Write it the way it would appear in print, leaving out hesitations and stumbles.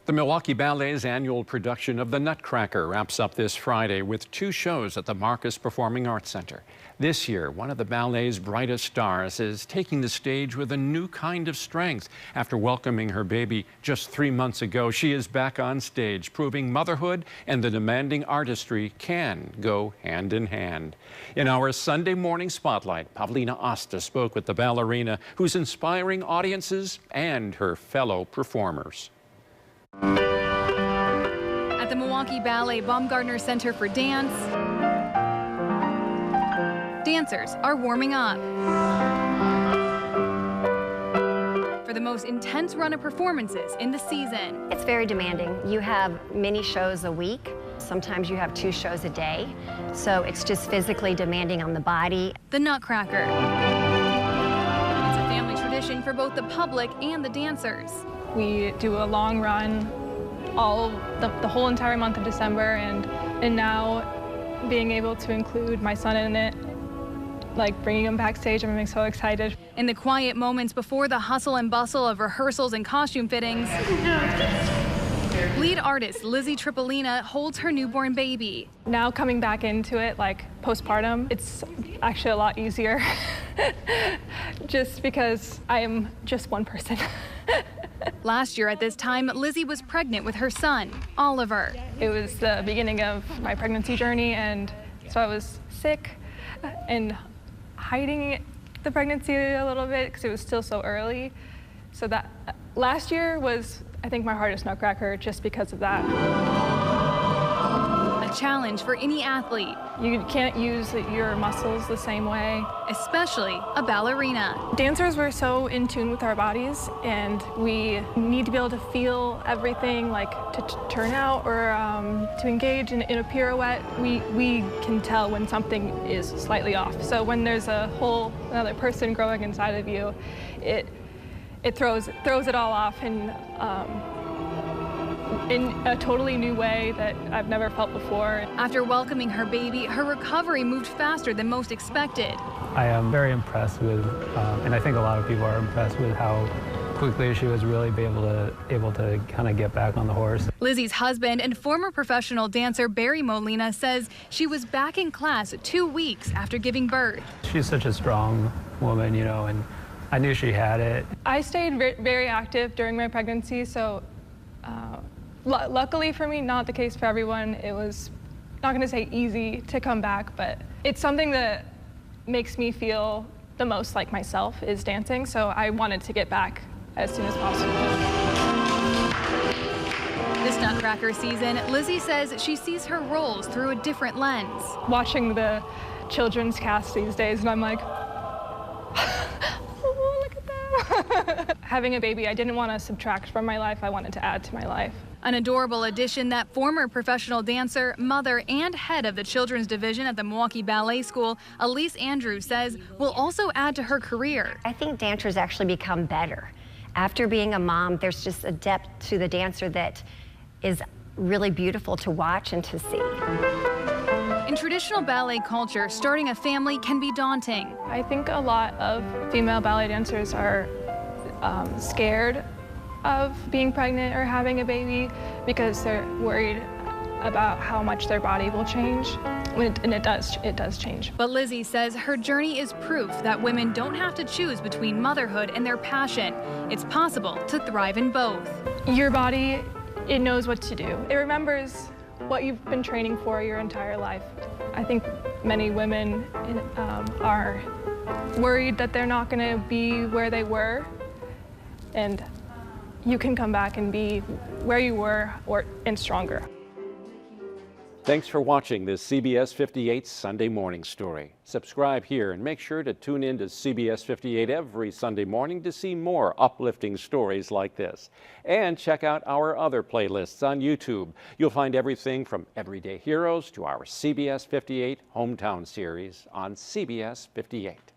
The Milwaukee Ballet's annual production of the Nutcracker wraps up this Friday with 2 shows at the Marcus Performing Arts Center. This year, one of the ballet's brightest stars is taking the stage with a new kind of strength. After welcoming her baby just 3 months ago, she is back on stage, proving motherhood and the demanding artistry can go hand in hand. In our Sunday morning spotlight, Pavlina Asta spoke with the ballerina, who's inspiring audiences and her fellow performers. At the Milwaukee Ballet Baumgartner Center for Dance, dancers are warming up for the most intense run of performances in the season. It's very demanding. You have many shows a week. Sometimes you have 2 shows a day. So it's just physically demanding on the body. The Nutcracker. It's a family tradition for both the public and the dancers. We do a long run the whole entire month of December, and now being able to include my son in it, like bringing him backstage, I'm so excited. In the quiet moments before the hustle and bustle of rehearsals and costume fittings, lead artist Lizzie Tripolina holds her newborn baby. Now coming back into it, like postpartum, it's actually a lot easier just because I am just one person. Last year at this time, Lizzie was pregnant with her son, Oliver. It was the beginning of my pregnancy journey, and so I was sick and hiding the pregnancy a little bit because it was still so early. So that last year was, I think, my hardest Nutcracker just because of that. A challenge for any athlete. You can't use your muscles the same way. Especially a ballerina. Dancers, we're so in tune with our bodies, and we need to be able to feel everything, like to turn out or to engage in a pirouette. We can tell when something is slightly off. So when there's another person growing inside of you, it throws it all off in a totally new way that I've never felt before. After welcoming her baby, her recovery moved faster than most expected. I am very impressed with, and I think a lot of people are impressed with how quickly she was really able to kind of get back on the horse. Lizzie's husband and former professional dancer Barry Molina says she was back in class 2 weeks after giving birth. She's such a strong woman, you know, and I knew she had it. I stayed very active during my pregnancy, so luckily for me, not the case for everyone. It was, not going to say easy to come back, but it's something that makes me feel the most like myself is dancing, so I wanted to get back as soon as possible. This Nutcracker season, Lizzie says she sees her roles through a different lens. Watching the children's cast these days, and I'm like, oh, look at them. Having a baby, I didn't want to subtract from my life, I wanted to add to my life. An adorable addition that former professional dancer, mother, and head of the children's division at the Milwaukee Ballet School, Elise Andrews, says will also add to her career. I think dancers actually become better. After being a mom, there's just a depth to the dancer that is really beautiful to watch and to see. In traditional ballet culture, starting a family can be daunting. I think a lot of female ballet dancers are scared of being pregnant or having a baby because they're worried about how much their body will change, and it does change. But Lizzie says her journey is proof that women don't have to choose between motherhood and their passion. It's possible to thrive in both. Your body, it knows what to do. It remembers what you've been training for your entire life. I think many women are worried that they're not going to be where they were, and you can come back and be where you were and stronger. Thanks for watching this CBS 58 Sunday Morning Story. Subscribe here and make sure to tune in to CBS 58 every Sunday morning to see more uplifting stories like this. And check out our other playlists on YouTube. You'll find everything from Everyday Heroes to our CBS 58 Hometown series on CBS 58.